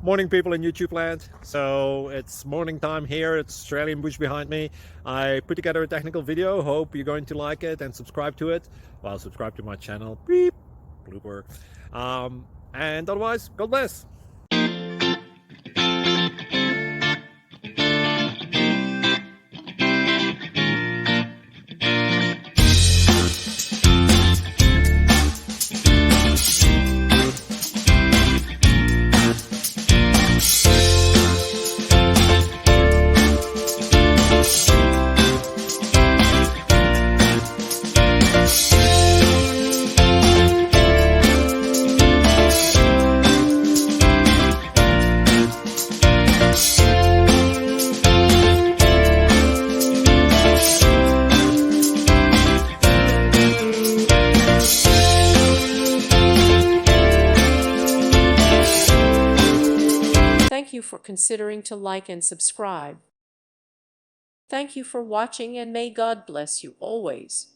Morning, people in YouTube land. So it's morning time here. It's Australian bush behind me. I put together a technical video. Hope you're going to like it and subscribe to it. Well, subscribe to my channel. Beep, blooper. And otherwise, God bless. Thank you for considering to like and subscribe. Thank you for watching, and may God bless you always.